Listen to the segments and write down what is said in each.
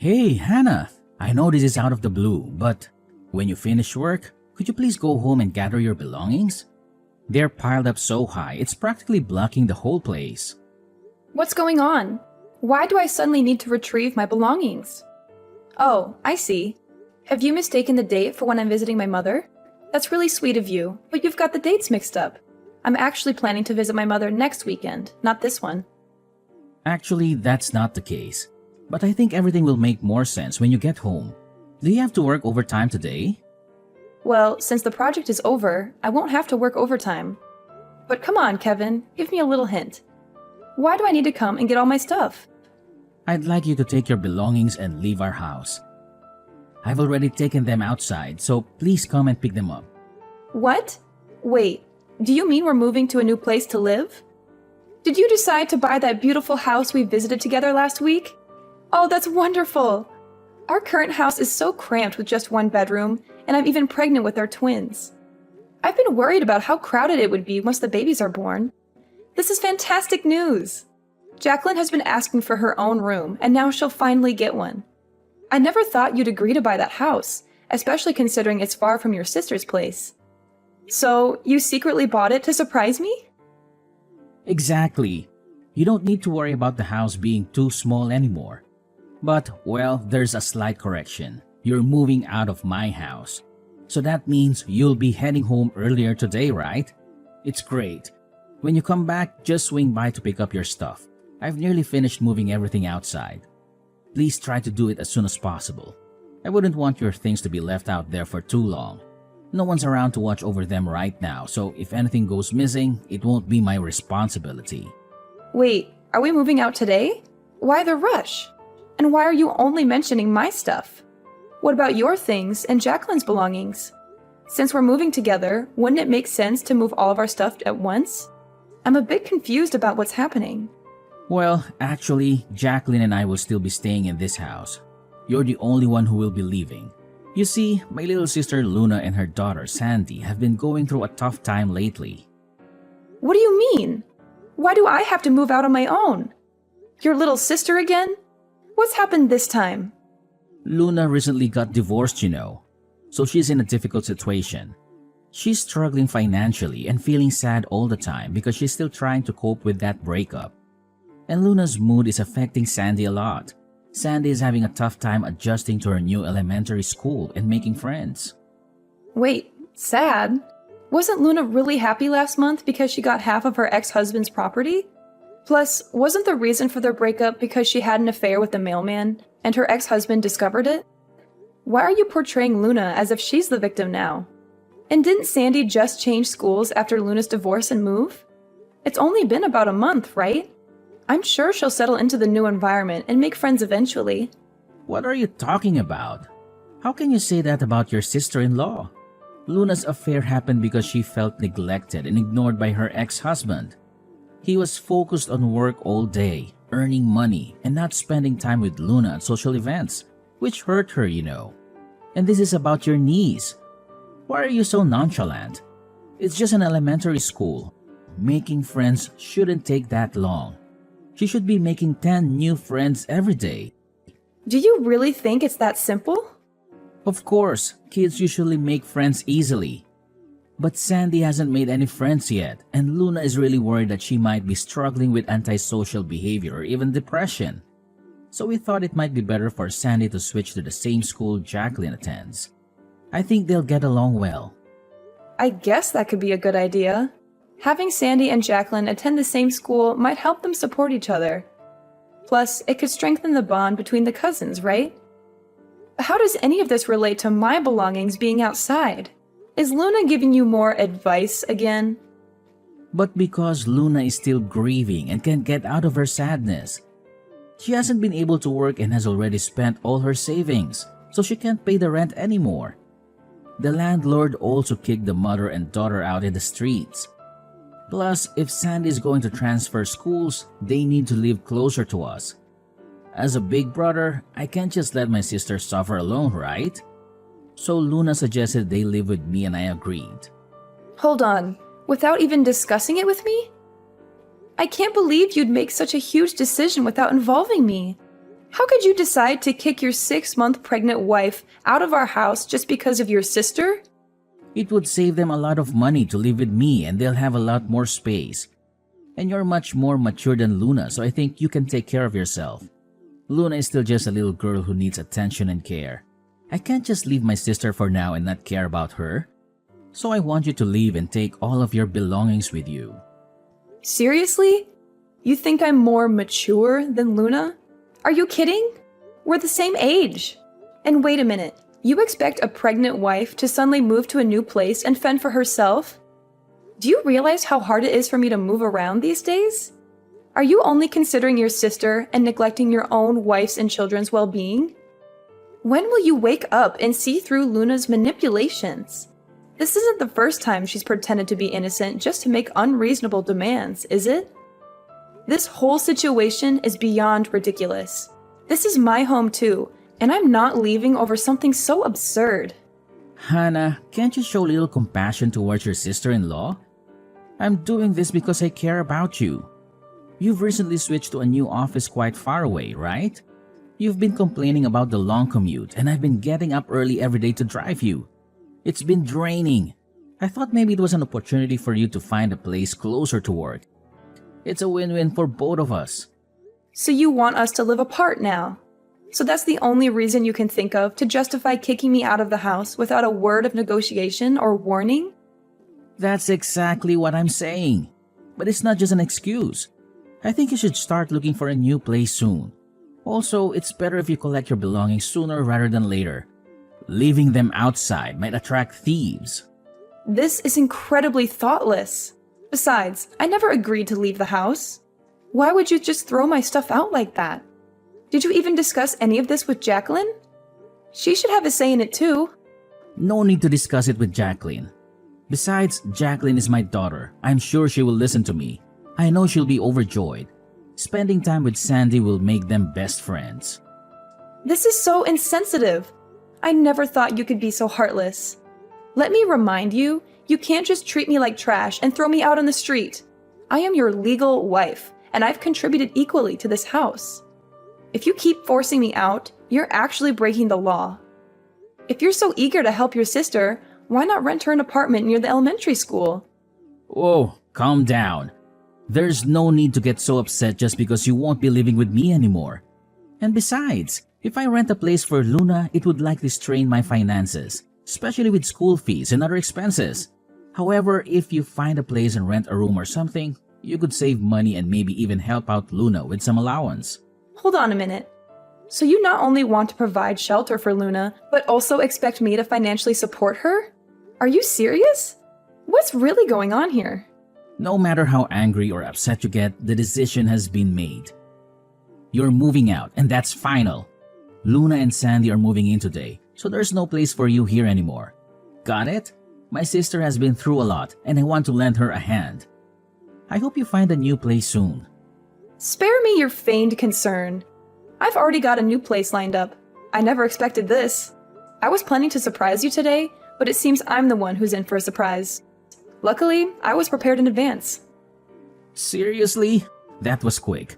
Hey, Hannah. I know this is out of the blue, but when you finish work, could you please go home and gather your belongings? They're piled up so high, it's practically blocking the whole place. What's going on? Why do I suddenly need to retrieve my belongings? Oh, I see. Have you mistaken the date for when I'm visiting my mother? That's really sweet of you, but you've got the dates mixed up. I'm actually planning to visit my mother next weekend, not this one. Actually, that's not the case. But I think everything will make more sense when you get home. Do you have to work overtime today? Well, since the project is over, I won't have to work overtime. But come on, Kevin, give me a little hint. Why do I need to come and get all my stuff? I'd like you to take your belongings and leave our house. I've already taken them outside, so please come and pick them up. What? Wait, do you mean we're moving to a new place to live? Did you decide to buy that beautiful house we visited together last week? Oh, that's wonderful! Our current house is so cramped with just one bedroom, and I'm even pregnant with our twins. I've been worried about how crowded it would be once the babies are born. This is fantastic news! Jacqueline has been asking for her own room, and now she'll finally get one. I never thought you'd agree to buy that house, especially considering it's far from your sister's place. So, you secretly bought it to surprise me? Exactly. You don't need to worry about the house being too small anymore. But, well, there's a slight correction. You're moving out of my house. So that means you'll be heading home earlier today, right? It's great. When you come back, just swing by to pick up your stuff. I've nearly finished moving everything outside. Please try to do it as soon as possible. I wouldn't want your things to be left out there for too long. No one's around to watch over them right now, so if anything goes missing, it won't be my responsibility. Wait, are we moving out today? Why the rush? And why are you only mentioning my stuff? What about your things and Jacqueline's belongings? Since we're moving together, wouldn't it make sense to move all of our stuff at once? I'm a bit confused about what's happening. Well, actually, Jacqueline and I will still be staying in this house. You're the only one who will be leaving. You see, my little sister Luna and her daughter Sandy have been going through a tough time lately. What do you mean? Why do I have to move out on my own? Your little sister again? What's happened this time? Luna recently got divorced, so she's in a difficult situation. She's struggling financially and feeling sad all the time because she's still trying to cope with that breakup. And Luna's mood is affecting Sandy a lot. Sandy is having a tough time adjusting to her new elementary school and making friends. Wait, sad? Wasn't Luna really happy last month because she got half of her ex-husband's property? Plus, wasn't the reason for their breakup because she had an affair with the mailman and her ex-husband discovered it? Why are you portraying Luna as if she's the victim now? And didn't Sandy just change schools after Luna's divorce and move? It's only been about a month, right? I'm sure she'll settle into the new environment and make friends eventually. What are you talking about? How can you say that about your sister-in-law? Luna's affair happened because she felt neglected and ignored by her ex-husband. He was focused on work all day, earning money, and not spending time with Luna at social events, which hurt her, And this is about your niece. Why are you so nonchalant? It's just an elementary school. Making friends shouldn't take that long. She should be making 10 new friends every day. Do you really think it's that simple? Of course, kids usually make friends easily. But Sandy hasn't made any friends yet, and Luna is really worried that she might be struggling with antisocial behavior or even depression. So we thought it might be better for Sandy to switch to the same school Jacqueline attends. I think they'll get along well. I guess that could be a good idea. Having Sandy and Jacqueline attend the same school might help them support each other. Plus, it could strengthen the bond between the cousins, right? How does any of this relate to my belongings being outside? Is Luna giving you more advice again? But because Luna is still grieving and can't get out of her sadness. She hasn't been able to work and has already spent all her savings, so she can't pay the rent anymore. The landlord also kicked the mother and daughter out in the streets. Plus, if Sandy is going to transfer schools, they need to live closer to us. As a big brother, I can't just let my sister suffer alone, right? So Luna suggested they live with me and I agreed. Hold on, without even discussing it with me? I can't believe you'd make such a huge decision without involving me. How could you decide to kick your 6-month pregnant wife out of our house just because of your sister? It would save them a lot of money to live with me and they'll have a lot more space. And you're much more mature than Luna, so I think you can take care of yourself. Luna is still just a little girl who needs attention and care. I can't just leave my sister for now and not care about her. So I want you to leave and take all of your belongings with you. Seriously? You think I'm more mature than Luna? Are you kidding? We're the same age. And wait a minute, you expect a pregnant wife to suddenly move to a new place and fend for herself? Do you realize how hard it is for me to move around these days? Are you only considering your sister and neglecting your own wife's and children's well-being? When will you wake up and see through Luna's manipulations? This isn't the first time she's pretended to be innocent just to make unreasonable demands, is it? This whole situation is beyond ridiculous. This is my home too, and I'm not leaving over something so absurd. Hannah, can't you show a little compassion towards your sister-in-law? I'm doing this because I care about you. You've recently switched to a new office quite far away, right? You've been complaining about the long commute, and I've been getting up early every day to drive you. It's been draining. I thought maybe it was an opportunity for you to find a place closer to work. It's a win-win for both of us. So you want us to live apart now? So that's the only reason you can think of to justify kicking me out of the house without a word of negotiation or warning? That's exactly what I'm saying. But it's not just an excuse. I think you should start looking for a new place soon. Also, it's better if you collect your belongings sooner rather than later. Leaving them outside might attract thieves. This is incredibly thoughtless. Besides, I never agreed to leave the house. Why would you just throw my stuff out like that? Did you even discuss any of this with Jacqueline? She should have a say in it too. No need to discuss it with Jacqueline. Besides, Jacqueline is my daughter. I'm sure she will listen to me. I know she'll be overjoyed. Spending time with Sandy will make them best friends. This is so insensitive. I never thought you could be so heartless. Let me remind you, you can't just treat me like trash and throw me out on the street. I am your legal wife, and I've contributed equally to this house. If you keep forcing me out, you're actually breaking the law. If you're so eager to help your sister, why not rent her an apartment near the elementary school? Whoa, calm down. There's no need to get so upset just because you won't be living with me anymore. And besides, if I rent a place for Luna, it would likely strain my finances, especially with school fees and other expenses. However, if you find a place and rent a room or something, you could save money and maybe even help out Luna with some allowance. Hold on a minute. So you not only want to provide shelter for Luna, but also expect me to financially support her? Are you serious? What's really going on here? No matter how angry or upset you get, the decision has been made. You're moving out, and that's final. Luna and Sandy are moving in today, so there's no place for you here anymore. Got it? My sister has been through a lot, and I want to lend her a hand. I hope you find a new place soon. Spare me your feigned concern. I've already got a new place lined up. I never expected this. I was planning to surprise you today, but it seems I'm the one who's in for a surprise. Luckily, I was prepared in advance. Seriously? That was quick.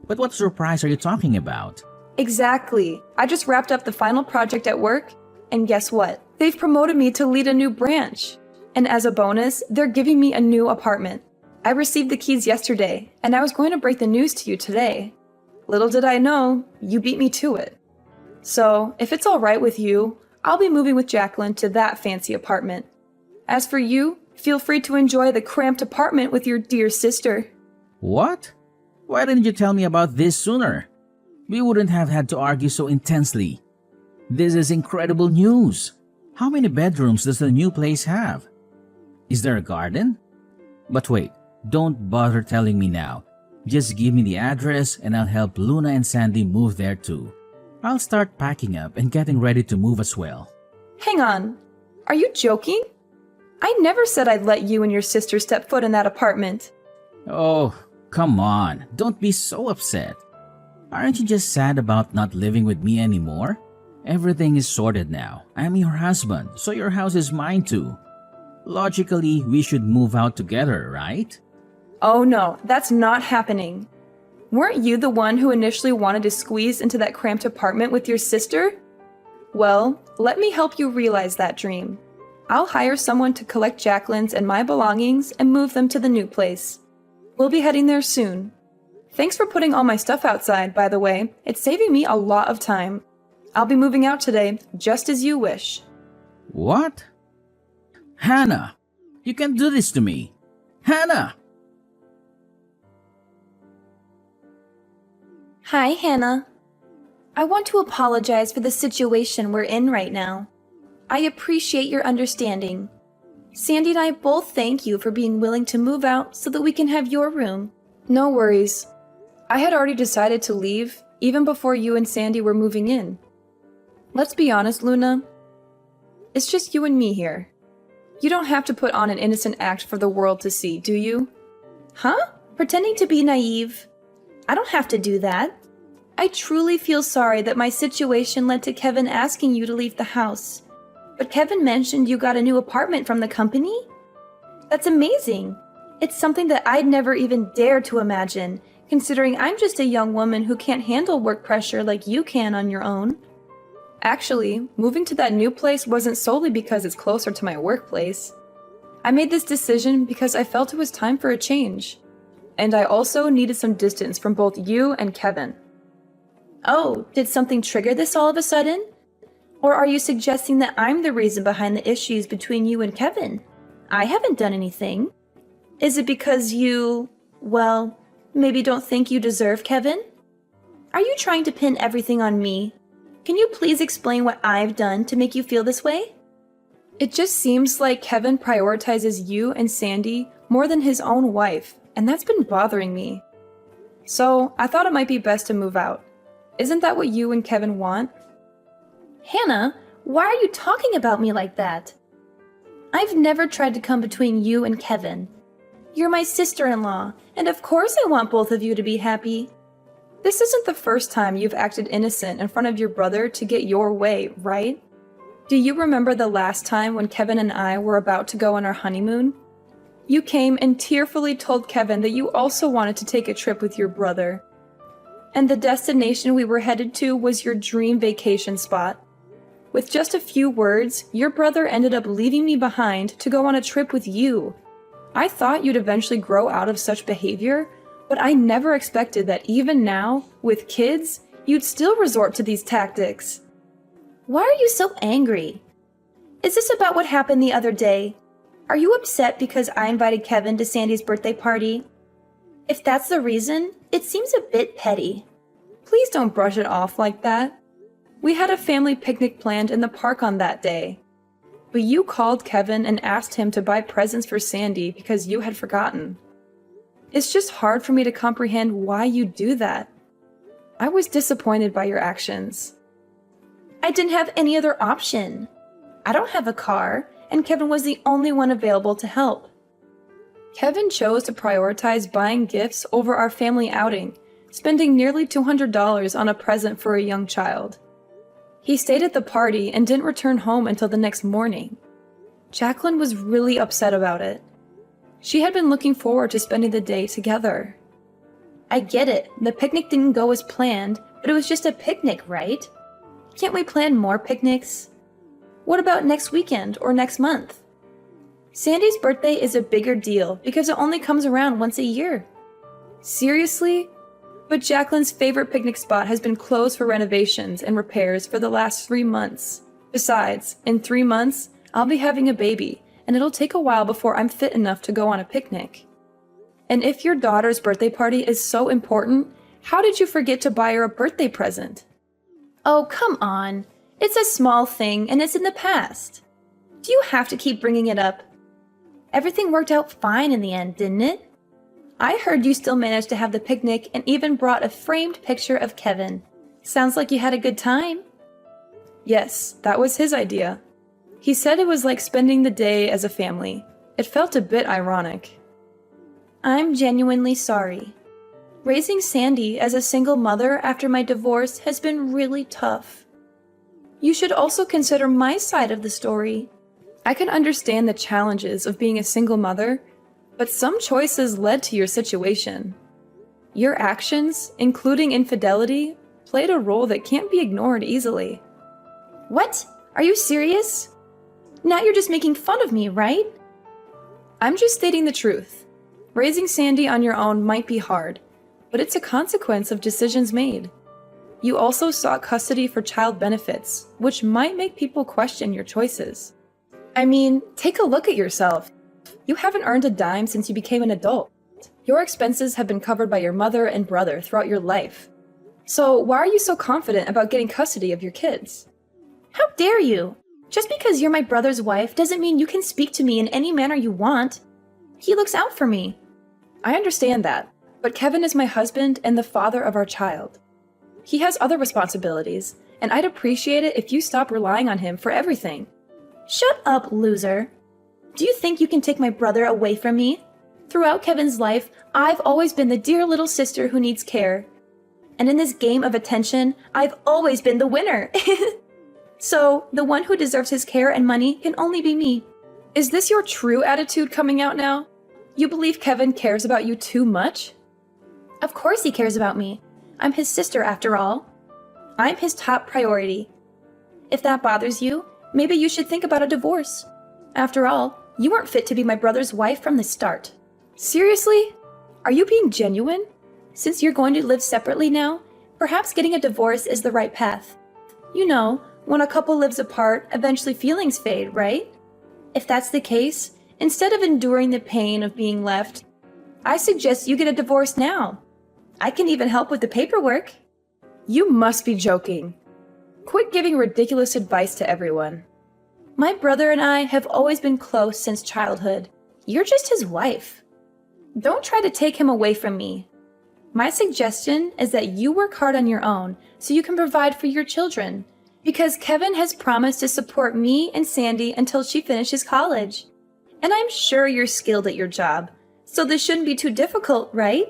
But what surprise are you talking about? Exactly. I just wrapped up the final project at work, and guess what? They've promoted me to lead a new branch. And as a bonus, they're giving me a new apartment. I received the keys yesterday, and I was going to break the news to you today. Little did I know, you beat me to it. So, if it's alright with you, I'll be moving with Jacqueline to that fancy apartment. As for you, feel free to enjoy the cramped apartment with your dear sister. What? Why didn't you tell me about this sooner? We wouldn't have had to argue so intensely. This is incredible news. How many bedrooms does the new place have? Is there a garden? But wait, don't bother telling me now. Just give me the address and I'll help Luna and Sandy move there too. I'll start packing up and getting ready to move as well. Hang on. Are you joking? I never said I'd let you and your sister step foot in that apartment. Oh, come on. Don't be so upset. Aren't you just sad about not living with me anymore? Everything is sorted now. I'm your husband, so your house is mine too. Logically, we should move out together, right? Oh no, that's not happening. Weren't you the one who initially wanted to squeeze into that cramped apartment with your sister? Well, let me help you realize that dream. I'll hire someone to collect Jacqueline's and my belongings and move them to the new place. We'll be heading there soon. Thanks for putting all my stuff outside, by the way. It's saving me a lot of time. I'll be moving out today, just as you wish. What? Hannah, you can't do this to me. Hannah! Hi, Hannah. I want to apologize for the situation we're in right now. I appreciate your understanding. Sandy and I both thank you for being willing to move out so that we can have your room. No worries. I had already decided to leave, even before you and Sandy were moving in. Let's be honest, Luna. It's just you and me here. You don't have to put on an innocent act for the world to see, do you? Huh? Pretending to be naive? I don't have to do that. I truly feel sorry that my situation led to Kevin asking you to leave the house. But Kevin mentioned you got a new apartment from the company? That's amazing. It's something that I'd never even dare to imagine, considering I'm just a young woman who can't handle work pressure like you can on your own. Actually, moving to that new place wasn't solely because it's closer to my workplace. I made this decision because I felt it was time for a change. And I also needed some distance from both you and Kevin. Oh, did something trigger this all of a sudden? Or are you suggesting that I'm the reason behind the issues between you and Kevin? I haven't done anything. Is it because you, well, maybe don't think you deserve Kevin? Are you trying to pin everything on me? Can you please explain what I've done to make you feel this way? It just seems like Kevin prioritizes you and Sandy more than his own wife, and that's been bothering me. So I thought it might be best to move out. Isn't that what you and Kevin want? Hannah, why are you talking about me like that? I've never tried to come between you and Kevin. You're my sister-in-law, and of course I want both of you to be happy. This isn't the first time you've acted innocent in front of your brother to get your way, right? Do you remember the last time when Kevin and I were about to go on our honeymoon? You came and tearfully told Kevin that you also wanted to take a trip with your brother. And the destination we were headed to was your dream vacation spot. With just a few words, your brother ended up leaving me behind to go on a trip with you. I thought you'd eventually grow out of such behavior, but I never expected that even now, with kids, you'd still resort to these tactics. Why are you so angry? Is this about what happened the other day? Are you upset because I invited Kevin to Sandy's birthday party? If that's the reason, it seems a bit petty. Please don't brush it off like that. We had a family picnic planned in the park on that day. But you called Kevin and asked him to buy presents for Sandy because you had forgotten. It's just hard for me to comprehend why you'd do that. I was disappointed by your actions. I didn't have any other option. I don't have a car, and Kevin was the only one available to help. Kevin chose to prioritize buying gifts over our family outing, spending nearly $200 on a present for a young child. He stayed at the party and didn't return home until the next morning. Jacqueline was really upset about it. She had been looking forward to spending the day together. I get it, the picnic didn't go as planned, but it was just a picnic, right? Can't we plan more picnics? What about next weekend or next month? Sandy's birthday is a bigger deal because it only comes around once a year. Seriously? But Jacqueline's favorite picnic spot has been closed for renovations and repairs for the last 3 months. Besides, in 3 months, I'll be having a baby, and it'll take a while before I'm fit enough to go on a picnic. And if your daughter's birthday party is so important, how did you forget to buy her a birthday present? Oh, come on. It's a small thing, and it's in the past. Do you have to keep bringing it up? Everything worked out fine in the end, didn't it? I heard you still managed to have the picnic and even brought a framed picture of Kevin. Sounds like you had a good time. Yes, that was his idea. He said it was like spending the day as a family. It felt a bit ironic. I'm genuinely sorry. Raising Sandy as a single mother after my divorce has been really tough. You should also consider my side of the story. I can understand the challenges of being a single mother, but some choices led to your situation. Your actions, including infidelity, played a role that can't be ignored easily. What? Are you serious? Now you're just making fun of me, right? I'm just stating the truth. Raising Sandy on your own might be hard, but it's a consequence of decisions made. You also sought custody for child benefits, which might make people question your choices. I mean, take a look at yourself. You haven't earned a dime since you became an adult. Your expenses have been covered by your mother and brother throughout your life. So why are you so confident about getting custody of your kids? How dare you? Just because you're my brother's wife doesn't mean you can speak to me in any manner you want. He looks out for me. I understand that, but Kevin is my husband and the father of our child. He has other responsibilities, and I'd appreciate it if you stop relying on him for everything. Shut up, loser. Do you think you can take my brother away from me? Throughout Kevin's life, I've always been the dear little sister who needs care. And in this game of attention, I've always been the winner. So, the one who deserves his care and money can only be me. Is this your true attitude coming out now? You believe Kevin cares about you too much? Of course he cares about me. I'm his sister after all. I'm his top priority. If that bothers you, maybe you should think about a divorce. After all, you weren't fit to be my brother's wife from the start. Seriously? Are you being genuine? Since you're going to live separately now, perhaps getting a divorce is the right path. You know, when a couple lives apart, eventually feelings fade, right? If that's the case, instead of enduring the pain of being left, I suggest you get a divorce now. I can even help with the paperwork. You must be joking. Quit giving ridiculous advice to everyone. My brother and I have always been close since childhood. You're just his wife. Don't try to take him away from me. My suggestion is that you work hard on your own so you can provide for your children, because Kevin has promised to support me and Sandy until she finishes college. And I'm sure you're skilled at your job, so this shouldn't be too difficult, right?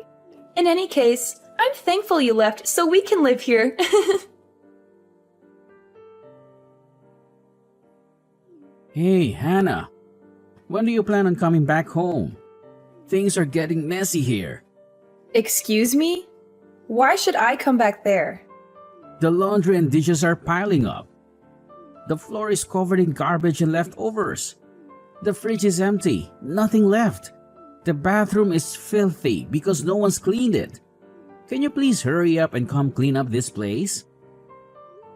In any case, I'm thankful you left so we can live here. Hey, Hannah. When do you plan on coming back home? Things are getting messy here. Excuse me? Why should I come back there? The laundry and dishes are piling up. The floor is covered in garbage and leftovers. The fridge is empty, nothing left. The bathroom is filthy because no one's cleaned it. Can you please hurry up and come clean up this place?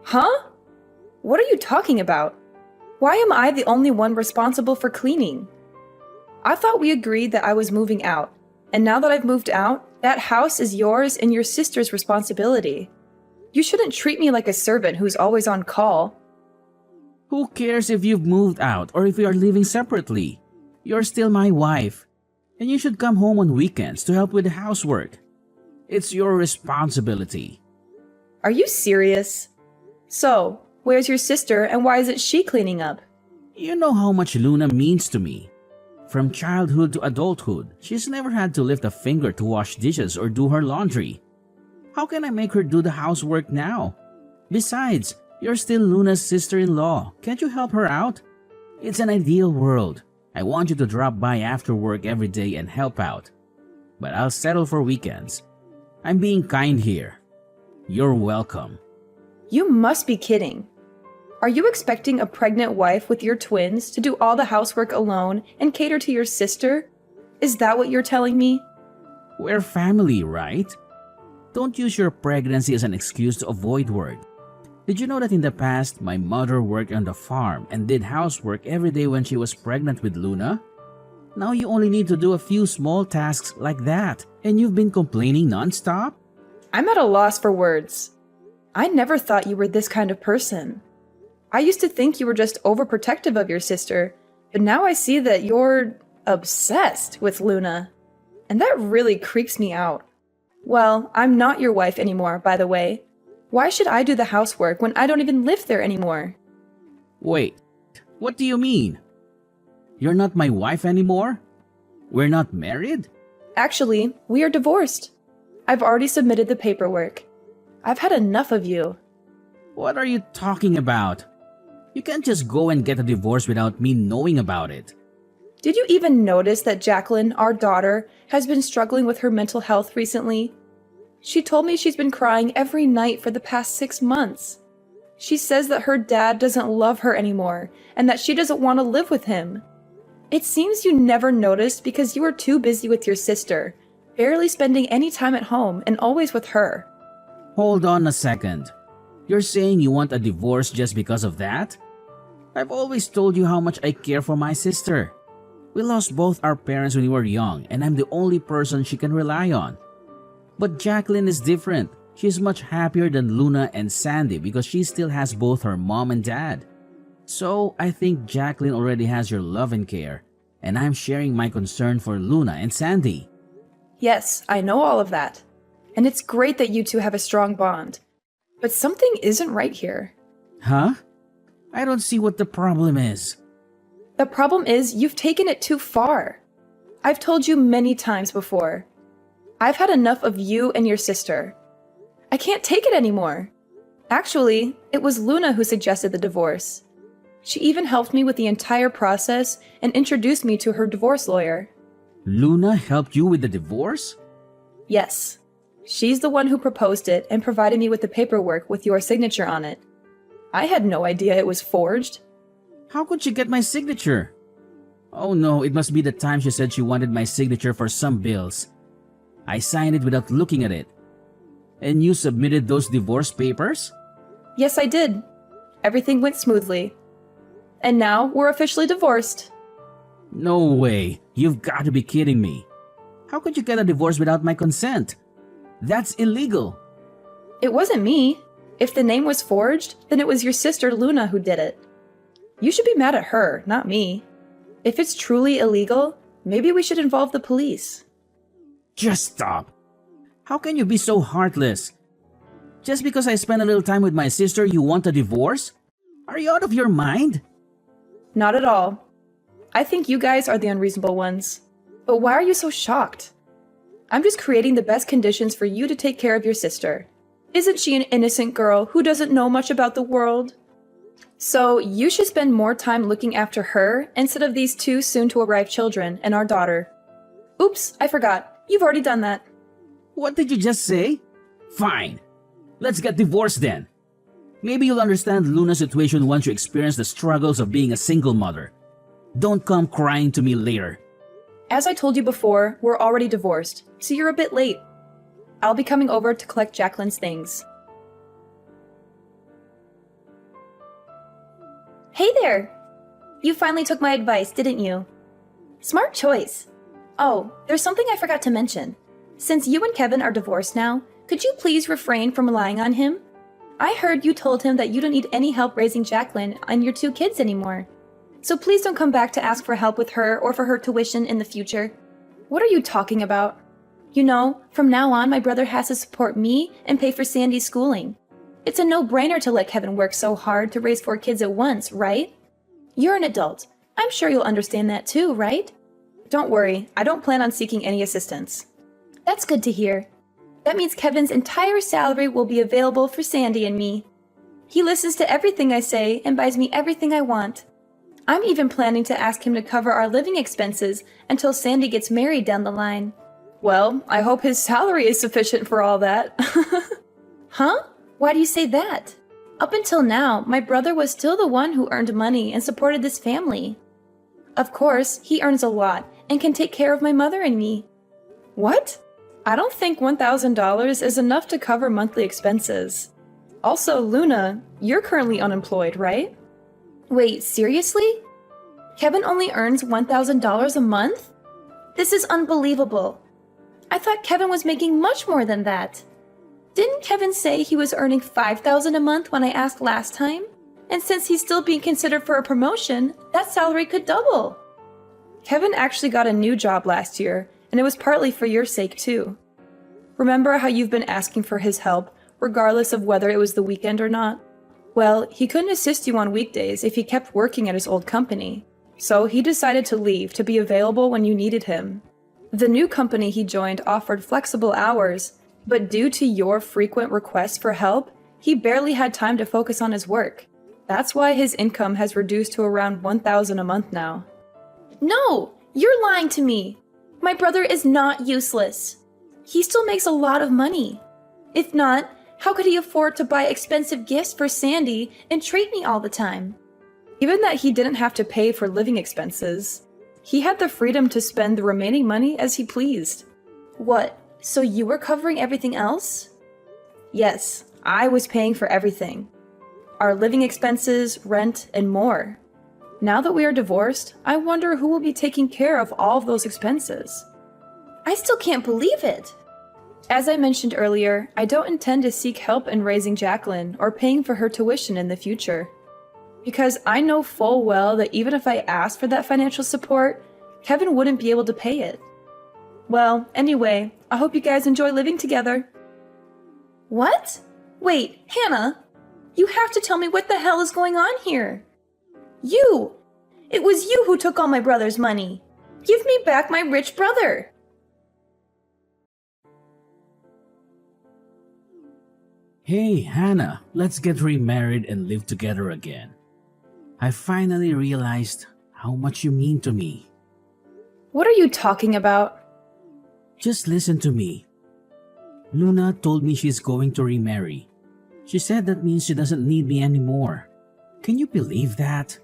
Huh? What are you talking about? Why am I the only one responsible for cleaning? I thought we agreed that I was moving out, and now that I've moved out, that house is yours and your sister's responsibility. You shouldn't treat me like a servant who's always on call. Who cares if you've moved out or if we are living separately? You're still my wife, and you should come home on weekends to help with the housework. It's your responsibility. Are you serious? So, where's your sister and why isn't she cleaning up? You know how much Luna means to me. From childhood to adulthood, she's never had to lift a finger to wash dishes or do her laundry. How can I make her do the housework now? Besides, you're still Luna's sister-in-law. Can't you help her out? It's an ideal world. I want you to drop by after work every day and help out. But I'll settle for weekends. I'm being kind here. You're welcome. You must be kidding. Are you expecting a pregnant wife with your twins to do all the housework alone and cater to your sister? Is that what you're telling me? We're family, right? Don't use your pregnancy as an excuse to avoid work. Did you know that in the past, my mother worked on the farm and did housework every day when she was pregnant with Luna? Now you only need to do a few small tasks like that, and you've been complaining nonstop? I'm at a loss for words. I never thought you were this kind of person. I used to think you were just overprotective of your sister, but now I see that you're obsessed with Luna. And that really creeps me out. Well, I'm not your wife anymore, by the way. Why should I do the housework when I don't even live there anymore? Wait, what do you mean? You're not my wife anymore? We're not married? Actually, we are divorced. I've already submitted the paperwork. I've had enough of you. What are you talking about? You can't just go and get a divorce without me knowing about it. Did you even notice that Jacqueline, our daughter, has been struggling with her mental health recently? She told me she's been crying every night for the past 6 months. She says that her dad doesn't love her anymore and that she doesn't want to live with him. It seems you never noticed because you were too busy with your sister, barely spending any time at home and always with her. Hold on a second. You're saying you want a divorce just because of that? I've always told you how much I care for my sister. We lost both our parents when we were young, and I'm the only person she can rely on. But Jacqueline is different. She's much happier than Luna and Sandy because she still has both her mom and dad. So I think Jacqueline already has your love and care, and I'm sharing my concern for Luna and Sandy. Yes, I know all of that. And it's great that you two have a strong bond. But something isn't right here. Huh? I don't see what the problem is. The problem is you've taken it too far. I've told you many times before. I've had enough of you and your sister. I can't take it anymore. Actually, it was Luna who suggested the divorce. She even helped me with the entire process and introduced me to her divorce lawyer. Luna helped you with the divorce? Yes. She's the one who proposed it and provided me with the paperwork with your signature on it. I had no idea it was forged. How could she get my signature? Oh no, it must be the time she said she wanted my signature for some bills. I signed it without looking at it. And you submitted those divorce papers? Yes, I did. Everything went smoothly. And now we're officially divorced. No way. You've got to be kidding me. How could you get a divorce without my consent? That's illegal. It wasn't me. If the name was forged, then it was your sister Luna who did it. You should be mad at her, not me. If it's truly illegal, maybe we should involve the police. Just stop. How can you be so heartless? Just because I spent a little time with my sister, you want a divorce? Are you out of your mind? Not at all. I think you guys are the unreasonable ones. But why are you so shocked? I'm just creating the best conditions for you to take care of your sister. Isn't she an innocent girl who doesn't know much about the world? So you should spend more time looking after her instead of these two soon-to-arrive children and our daughter. Oops, I forgot. You've already done that. What did you just say? Fine. Let's get divorced then. Maybe you'll understand Luna's situation once you experience the struggles of being a single mother. Don't come crying to me later. As I told you before, we're already divorced, so you're a bit late. I'll be coming over to collect Jacqueline's things. Hey there! You finally took my advice, didn't you? Smart choice. Oh, there's something I forgot to mention. Since you and Kevin are divorced now, could you please refrain from relying on him? I heard you told him that you don't need any help raising Jacqueline and your 2 kids anymore. So please don't come back to ask for help with her or for her tuition in the future. What are you talking about? You know, from now on my brother has to support me and pay for Sandy's schooling. It's a no-brainer to let Kevin work so hard to raise 4 kids at once, right? You're an adult. I'm sure you'll understand that too, right? Don't worry, I don't plan on seeking any assistance. That's good to hear. That means Kevin's entire salary will be available for Sandy and me. He listens to everything I say and buys me everything I want. I'm even planning to ask him to cover our living expenses until Sandy gets married down the line. Well, I hope his salary is sufficient for all that. Huh? Why do you say that? Up until now, my brother was still the one who earned money and supported this family. Of course, he earns a lot and can take care of my mother and me. What? I don't think $1,000 is enough to cover monthly expenses. Also, Luna, you're currently unemployed, right? Wait, seriously? Kevin only earns $1,000 a month? This is unbelievable. I thought Kevin was making much more than that. Didn't Kevin say he was earning $5,000 a month when I asked last time? And since he's still being considered for a promotion, that salary could double. Kevin actually got a new job last year, and it was partly for your sake too. Remember how you've been asking for his help, regardless of whether it was the weekend or not? Well, he couldn't assist you on weekdays if he kept working at his old company. So he decided to leave to be available when you needed him. The new company he joined offered flexible hours, but due to your frequent requests for help, he barely had time to focus on his work. That's why his income has reduced to around $1,000 a month now. No! You're lying to me! My brother is not useless. He still makes a lot of money. If not, how could he afford to buy expensive gifts for Sandy and treat me all the time? Given that he didn't have to pay for living expenses, he had the freedom to spend the remaining money as he pleased. What, so you were covering everything else? Yes, I was paying for everything. Our living expenses, rent, and more. Now that we are divorced, I wonder who will be taking care of all of those expenses. I still can't believe it! As I mentioned earlier, I don't intend to seek help in raising Jacqueline or paying for her tuition in the future. Because I know full well that even if I asked for that financial support, Kevin wouldn't be able to pay it. Well, anyway, I hope you guys enjoy living together. What? Wait, Hannah! You have to tell me what the hell is going on here! You! It was you who took all my brother's money! Give me back my rich brother! Hey, Hannah, let's get remarried and live together again. I finally realized how much you mean to me. What are you talking about? Just listen to me. Luna told me she's going to remarry. She said that means she doesn't need me anymore. Can you believe that?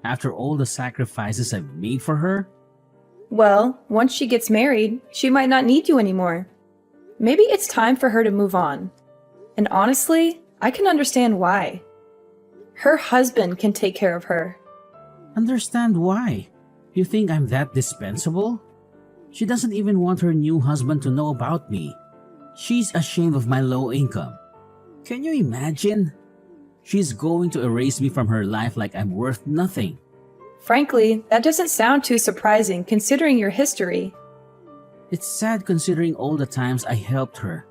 After all the sacrifices I've made for her? Well, once she gets married, she might not need you anymore. Maybe it's time for her to move on. And honestly, I can understand why. Her husband can take care of her. Understand why? You think I'm that dispensable? She doesn't even want her new husband to know about me. She's ashamed of my low income. Can you imagine? She's going to erase me from her life like I'm worth nothing. Frankly, that doesn't sound too surprising considering your history. It's sad considering all the times I helped her.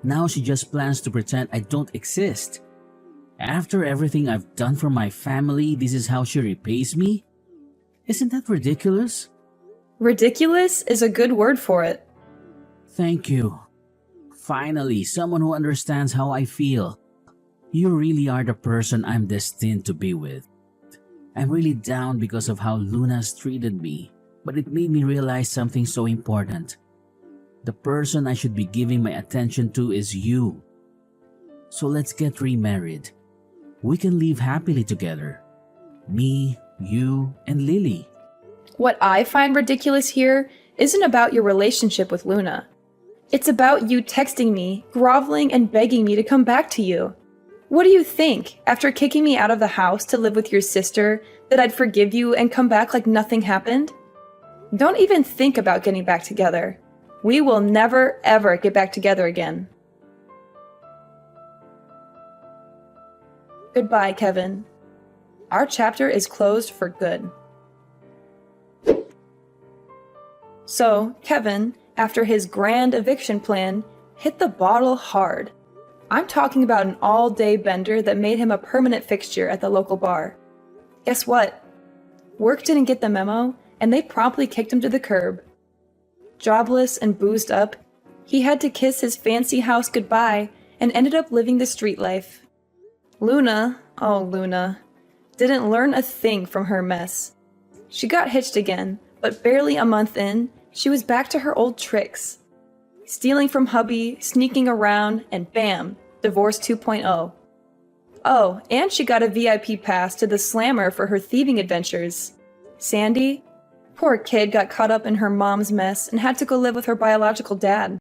Now she just plans to pretend I don't exist. After everything I've done for my family, this is how she repays me? Isn't that ridiculous? Ridiculous is a good word for it. Thank you. Finally, someone who understands how I feel. You really are the person I'm destined to be with. I'm really down because of how Luna's treated me, but it made me realize something so important. The person I should be giving my attention to is you. So let's get remarried. We can live happily together. Me, you, and Lily. What I find ridiculous here isn't about your relationship with Luna. It's about you texting me, groveling, and begging me to come back to you. What do you think, after kicking me out of the house to live with your sister, that I'd forgive you and come back like nothing happened? Don't even think about getting back together. We will never, ever get back together again. Goodbye, Kevin. Our chapter is closed for good. So, Kevin, after his grand eviction plan, hit the bottle hard. I'm talking about an all-day bender that made him a permanent fixture at the local bar. Guess what? Work didn't get the memo, and they promptly kicked him to the curb. Jobless and boozed up, he had to kiss his fancy house goodbye and ended up living the street life. Luna, oh Luna, didn't learn a thing from her mess. She got hitched again, but barely a month in, she was back to her old tricks. Stealing from hubby, sneaking around, and bam, divorce 2.0. Oh, and she got a VIP pass to the Slammer for her thieving adventures. Sandy? Poor kid got caught up in her mom's mess and had to go live with her biological dad.